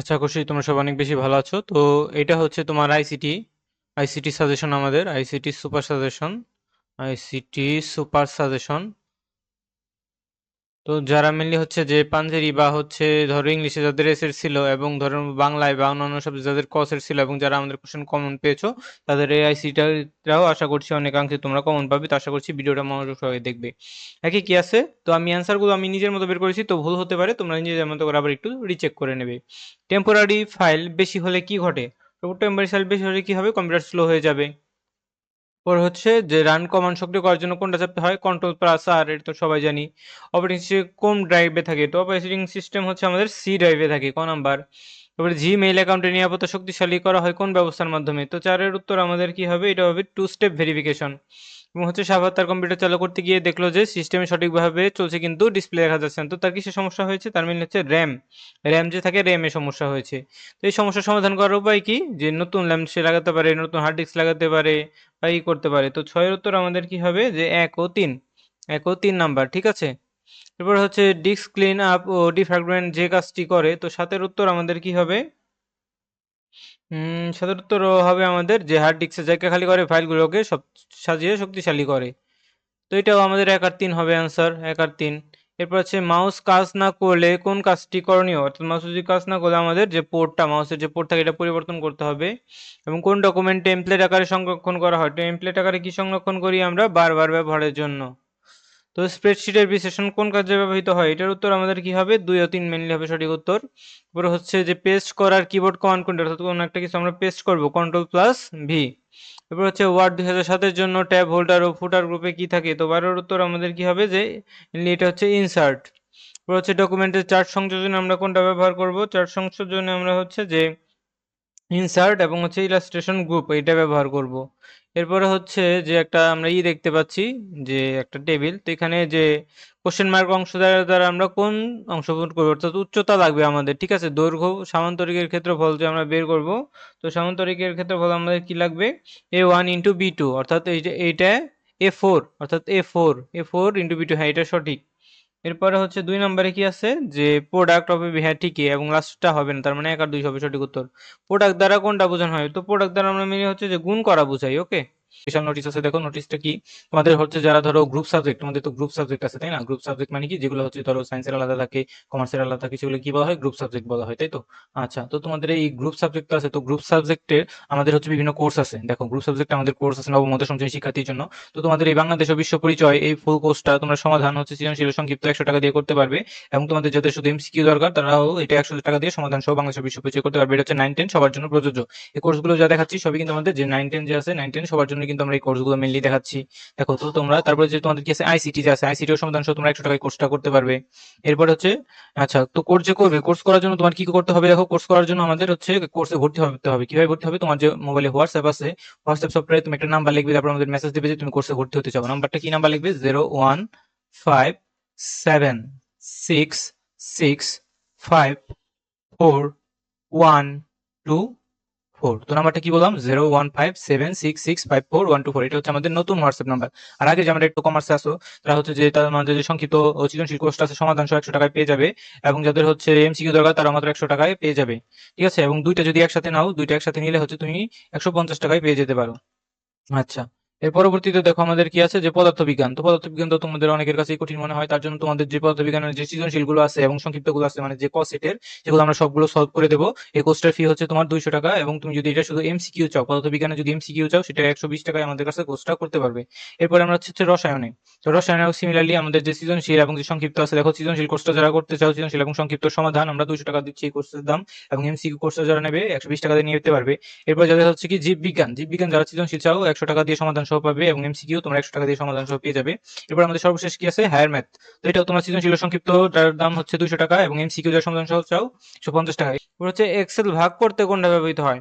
আশা করছি তোমরা সব অনেক বেশি ভালো আছো। তো এটা হচ্ছে তোমার আইসিটি সাজেশন, আমাদের ICT super suggestion, ICT super suggestion. তো যারা মেনলি হচ্ছে যে পাঞ্জেরি বা হচ্ছে ধরো ইংলিশে যাদের এসের ছিল এবং ধরো বাংলায় বা অন্যান্য সাবজেক্ট যাদের কসের ছিল এবং যারা আমাদের কোশ্চেন কমন পেয়েছো, তাদের এই আইসিটাও আশা করছি অনেকাংশে তোমরা কমন পাবে। তো আশা করছি ভিডিওটা মনোযোগ সহকারে দেখবে। একই কি আছে, তো আমি অ্যান্সারগুলো আমি নিজের মতো বের করেছি, তো ভুল হতে পারে, তোমরা নিজের মতো করে আবার একটু রিচেক করে নেবে। টেম্পোরারি ফাইল বেশি হলে কি ঘটে? তো টেম্পোরারি ফাইল বেশি হলে কি হবে? কম্পিউটার স্লো হয়ে যাবে। পর হচ্ছে যে রান কমান্ড সক্রিয় করার জন্য কোনটা চাপতে হয়? কন্ট্রোল প্লাস আর, এটা তো সবাই জানি। অপারেটিং সিস্টেম কোন ড্রাইভে থাকে? তো অপারেটিং সিস্টেম হচ্ছে আমাদের সি ড্রাইভে থাকে। ক নাম্বার? তারপরে জিমেইল অ্যাকাউন্টের নিরাপত্তা শক্তিশালী করা হয় কোন ব্যবস্থার মাধ্যমে? তো 4 এর উত্তর আমাদের কি হবে? এটা হবে টু স্টেপ ভেরিফিকেশন। এবং হচ্ছে শাহাবাত তার কম্পিউটার চালু করতে গিয়ে দেখলো যে সিস্টেমে সঠিকভাবে চলছে কিন্তু ডিসপ্লে দেখা যাচ্ছে না। তো তার কিসের সমস্যা হয়েছে? তার মেইন হচ্ছে র্যাম যে থাকে র্যামে সমস্যা হয়েছে। তো এই সমস্যার সমাধান করার উপায় কি? যে নতুন র্যাম সে লাগাতে পারে, নতুন হার্ড ডিস্ক লাগাতে পারে বা ই করতে পারে। তো 6 এর উত্তর আমাদের কি হবে? যে 1 ও 3, 1 ও 3 নাম্বার, ঠিক আছে? এরপর হচ্ছে ডিস্ক ক্লিন আপ ও ডিফ্র্যাগমেন্ট যে কাজটি করে, তো 7 এর উত্তর আমাদের কি হবে? ৭ উত্তর হবে আমাদের যে হার্ড ডিস্কের জায়গা খালি করে ফাইলগুলোকে সব সাজিয়ে শক্তিশালী করে। তো এটাও আমাদের 1 আর 3 হবে অ্যান্সার, 1 আর 3। এরপর হচ্ছে মাউস কাজ না করলে কোন কাজটি করণীয়? অর্থাৎ মাউস যদি কাজ না করলে আমাদের যে পোর্টটা, মাউসের যে পোর্ট থাকে এটা পরিবর্তন করতে হবে। এবং কোন ডকুমেন্ট টেমপ্লেট আকারে সংরক্ষণ করা হয়? টেমপ্লেট আকারে কি সংরক্ষণ করি আমরা? বারবার ব্যবহারের জন্য। তো স্প্রেডশিটের বিশ্লেষণ কোন কাজে ব্যবহৃত হয়? এটার উত্তর আমাদের কি হবে? 2 ও 3 মেনলি হবে সঠিক উত্তর। এরপর হচ্ছে যে পেস্ট করার কিবোর্ড কমান্ড কোনটা? অর্থাৎ কোনো একটা কিছু আমরা পেস্ট করব, কন্ট্রোল প্লাস ভি। এরপর হচ্ছে ওয়ার্ড 2007 এর জন্য ট্যাব হোল্ডার ও ফুটার গ্রুপে কি থাকে? তো 12 এর উত্তর আমাদের কি হবে? যে এটা হচ্ছে ইনসার্ট। এরপর হচ্ছে ডকুমেন্টের চার্ট সংযোজনে আমরা কোনটা ব্যবহার করব? চার্ট সংযোজনে আমরা হচ্ছে যে ইনসার্ট এবং হচ্ছে ইলাস্ট্রেশন গ্রুপ এটা ব্যবহার করব। এরপরে হচ্ছে যে একটা আমরা দেখতে পাচ্ছি যে একটা টেবিল, তো এখানে যে কোশ্চেন মার্ক অংশ দ্বারা আমরা কোন অংশ পূরণ করবো? অর্থাৎ উচ্চতা লাগবে আমাদের, ঠিক আছে? দৈর্ঘ্য সামান্তরিকের ক্ষেত্রফল যে আমরা বের করব, তো সামান্তরিকের ক্ষেত্রফল আমাদের কি লাগবে? A1 ইন্টু B2, অর্থাৎ এইটা A4, অর্থাৎ A4 ইন্টু B2, হ্যাঁ এটা সঠিক। এরপরে হচ্ছে 2 নম্বরে কি আছে? যে প্রোডাক্ট অফ এ, হ্যাঁ ঠিকই, এবং লাস্টটা হবে না, তার মানে 1 আর 2 হবে সঠিক উত্তর। প্রোডাক্ট দ্বারা কোনটা বোঝানো হয়? তো প্রোডাক্ট দ্বারা আমরা মেনে হচ্ছে যে গুণ করা বোঝাই, ওকে? স্পেশাল নোটিস আছে, দেখো নোটিসটা কি। তোমাদের হচ্ছে যারা ধরো গ্রুপ সাবজেক্ট, তোমাদের তো গ্রুপ সাবজেক্ট আছে তাই না? গ্রুপ সাবজেক্ট মানে কি? যেগুলো হচ্ছে ধরো সায়েন্সের আলাদা থাকে, কমার্সের আলাদা থাকে, সেগুলো কি বলা হয়? গ্রুপ সাবজেক্ট বলা হয়, তাই তো? আচ্ছা, তো তোমাদের এই গ্রুপ সাবজেক্ট আছে, তো গ্রুপ সাবজেক্টের আমাদের হচ্ছে বিভিন্ন কোর্স আছে। দেখো গ্রুপ সাবজেক্টে আমাদের কোর্স আছে নবম ও দশম শ্রেণীর শিক্ষার্থীর জন্য। তো তোমাদের এই বাংলাদেশ ও বিশ্ব পরিচয় এই ফুল কোর্সটা তোমরা সমাধান হচ্ছে সৃজনশীল ও সংক্ষিপ্ত 100 টাকা দিয়ে করতে পারবে। এবং তোমাদের যাদের শুধু এমসিকিউ দরকার তারাও এটা 100 টাকা দিয়ে সমাধান সহ বাংলাদেশ ও বিশ্ব পরিচয় করতে পারবে। এটা হচ্ছে 9-10 সবার জন্য প্রযোজ্য। এই কোর্সগুলো যা দেখাচ্ছি সবই কিন্তু আমাদের যে 9-10 যে আছে, 9-10 সবার জন্য কিন্তু আমরা এই কোর্সগুলো মেনলি দেখাচ্ছি। দেখো তো তোমরা তারপরে যে তোমাদের কি আছে আইসিটি যে আছে, আইসিটি ও সমাধান সহ তোমরা 100 টাকায় কোর্সটা করতে পারবে। এরপর হচ্ছে আচ্ছা, তো কোর্স যে করবে, কোর্স করার জন্য তোমার কি কি করতে হবে? দেখো কোর্স করার জন্য আমাদের হচ্ছে কোর্সে ভর্তি হতে হবে। কিভাবে ভর্তি হবে? তোমার যে মোবাইলে হোয়াটসঅ্যাপ আছে, হোয়াটসঅ্যাপ সফটওয়্যারে তুমি একটা নাম্বার লিখবে, তারপর আমাদের মেসেজ দিবে যে তুমি কোর্সে ভর্তি হতে চাও। নাম্বারটা কি নাম্বার লিখবে? 01576654124। তো নাম্বারটা কি বললাম? 01576654124। এটা হচ্ছে আমাদের নতুন হোয়াটসঅ্যাপ নাম্বার। আর আগে যে আমরা একটু কমার্সে আসো, তারা হচ্ছে যে তার আমাদের যে সংক্ষিপ্ত ও সৃজনশীল কোর্সটা আছে সমাধান সহ 100 টাকায় পেয়ে যাবে। এবং যাদের হচ্ছে এমসিকিউ দরকার তারা মাত্র 100 টাকায় পেয়ে যাবে, ঠিক আছে? এবং দুইটা যদি একসাথে নাও, দুইটা একসাথে নিলে হচ্ছে তুমি 150 টাকায় পেয়ে যেতে পারো। আচ্ছা, এর পরবর্তীতে দেখো আমাদের কি আছে? যে পদার্থবিজ্ঞান। তো পদার্থবিজ্ঞান তো তোমাদের অনেকের কাছেই কঠিন মনে হয়, তার জন্য তোমাদের যে পদার্থবিজ্ঞানের যে সৃজনশীল গুলো আছে এবং সংক্ষিপ্ত গুলো আছে, মানে যে ক সেটের, সেগুলো আমরা সবগুলো সলভ করে দেবো। এই কোর্সটার ফি হচ্ছে তোমার 200 টাকা। এবং তুমি যদি এটা শুধু এমসিকিউ চাও, পদার্থবিজ্ঞানে যদি এমসিকিউ চাও, সেটা 120 টাকায় আমাদের কাছে কোর্সটা করতে পারবে। এরপরে আমরা হচ্ছে রসায়নে। তো রসায়নেও সিমিলারলি আমাদের যে সৃজনশীল এবং যে সংক্ষিপ্ত আছে, দেখো সৃজনশীল কোর্সটা যারা করতে চাও, সৃজনশীল এবং সংক্ষিপ্ত সমাধান, আমরা 200 টাকা দিচ্ছি এই কোর্সের দাম। এবং এমসিকিউ কোর্সটা যারা নেবে 120 টাকা দিয়ে নিয়ে যেতে পারবে। এরপর যাদের হচ্ছে কি জীববিজ্ঞান যারা সৃজনশীল চাও 100 টাকা দিয়ে সমাধান সহ পাবে, এবং এমসিকিউ তোমরা 100 টাকা দিয়ে সমাধান সহ পেয়ে যাবে। এরপর আমাদের সর্বশেষ কি আছে? Higher math. তো এটাও তোমার সৃজনশীল ও সংক্ষিপ্ত, যার দাম হচ্ছে 200 টাকা, এবং এমসিকিউ যারা সমাধান সহ চাও 150 টাকা। এরপর হচ্ছে এক্সেল ভাগ করতে কোনটা ব্যবহৃত হয়?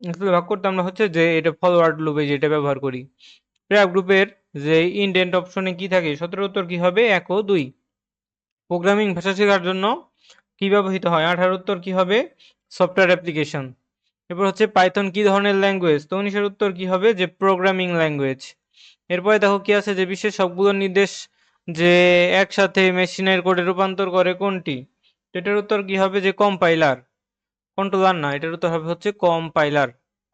এক্সেল ভাগ করতে আমরা হচ্ছে যে এটা ফরওয়ার্ড লুপে যেটা ব্যবহার করি। প্যারা গ্রুপের যে ইনডেন্ট অপশনে কি থাকে? 17 উত্তর কি হবে? 1 ও 2। প্রোগ্রামিং ভাষা শেখার জন্য কি ব্যবহৃত হয়? 18 উত্তর কি হবে? Software application. এরপর হচ্ছে পাইথন কি ধরনের ল্যাঙ্গুয়েজ? তো 19 এর উত্তর কি হবে? যে প্রোগ্রামিং ল্যাঙ্গুয়েজ। এরপরে দেখো কি আছে? যে বিশ্বের সবগুলো নির্দেশ যে একসাথে মেশিনের কোডে রূপান্তর করে কোনটি? তো এটার উত্তর কি হবে যে কম্পাইলার, কন্ট্রোলার না, এটার উত্তর হবে হচ্ছে কম্পাইলার,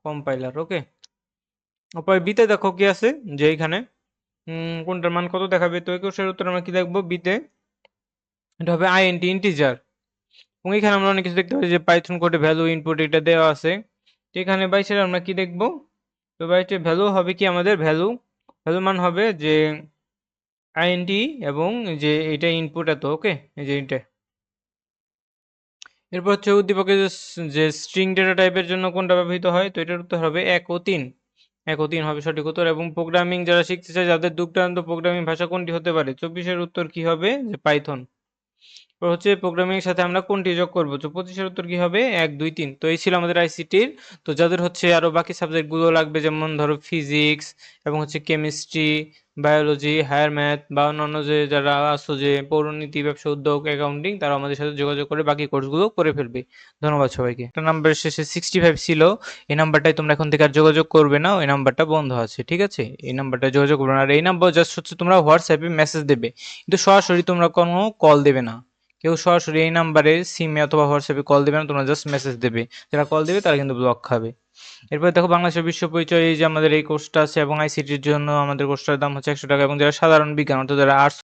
কম্পাইলার। ওকে, তারপরে বিতে দেখো কি আছে যে এখানে কোনটার মান কত দেখাবে, তো 21 এর উত্তর আমরা কি দেখবো বিতে, এটা হবে আইএনটি ইন্টিজার। এবং এখানে আমরা অনেক কিছু দেখতে পাচ্ছি যে পাইথন কোডে ভ্যালু ইনপুট এটা দেওয়া আছে। তো এখানে 22 আমরা কি দেখবো, তো 22 ভ্যালু হবে কি আমাদের ভ্যালু, ভ্যালু মান হবে যে আইএনটি এবং যে এটা ইনপুট এত। ওকে, এই যে এটা। এরপর হচ্ছে উদ্দীপকের যে স্ট্রিং ডেটা টাইপের জন্য কোনটা ব্যবহৃত হয়, তো এটার উত্তর হবে 1 ও 3, 1 ও 3 হবে সঠিক উত্তর। এবং প্রোগ্রামিং যারা শিখতে চায় যাদের দুর্দান্ত প্রোগ্রামিং ভাষা কোনটি হতে পারে, 24 উত্তর কি হবে যে পাইথন। এরপর হচ্ছে প্রোগ্রামিং এর সাথে আমরা কোনটি যোগ করবো, তো 25 উত্তর কি হবে 1 2 3। তো এই ছিল আমাদের আইসিটির। তো যাদের হচ্ছে আরো বাকি সাবজেক্ট গুলো লাগবে যেমন ধরো ফিজিক্স এবং হচ্ছে কেমিস্ট্রি, বায়োলজি, হায়ার ম্যাথ বা অন্যান্য যে যারা আছো যে পৌরনীতি, ব্যবসা উদ্যোগ, অ্যাকাউন্টিং, তারা আমাদের সাথে যোগাযোগ করে বাকি কোর্সগুলো করে ফেলবে। ধন্যবাদ সবাইকে। একটা নাম্বারের শেষে 65 ছিল, এই নাম্বারটাই তোমরা এখন থেকে আর যোগাযোগ করবে না, ওই নাম্বারটা বন্ধ আছে, ঠিক আছে? এই নাম্বারটা যোগাযোগ করবে না, আর এই নাম্বার জাস্ট হচ্ছে তোমরা হোয়াটসঅ্যাপে মেসেজ দেবে, কিন্তু সরাসরি তোমরা কোনো কল দেবে না। কেউ সরাসরি এই নাম্বারে সিমে অথবা হোয়াটসঅ্যাপে কল দেবে না, তোমরা জাস্ট মেসেজ দেবে। যারা কল দেবে তারা কিন্তু ব্লক খাবে। এরপর দেখো বাংলাদেশের বিশ্ব পরিচয়, এই যে আমাদের এই কোর্সটা আছে এবং আইসিটির জন্য আমাদের কোর্সটার দাম হচ্ছে 100 টাকা, এবং যারা সাধারণ বিজ্ঞান অর্থাৎ যারা আর্টস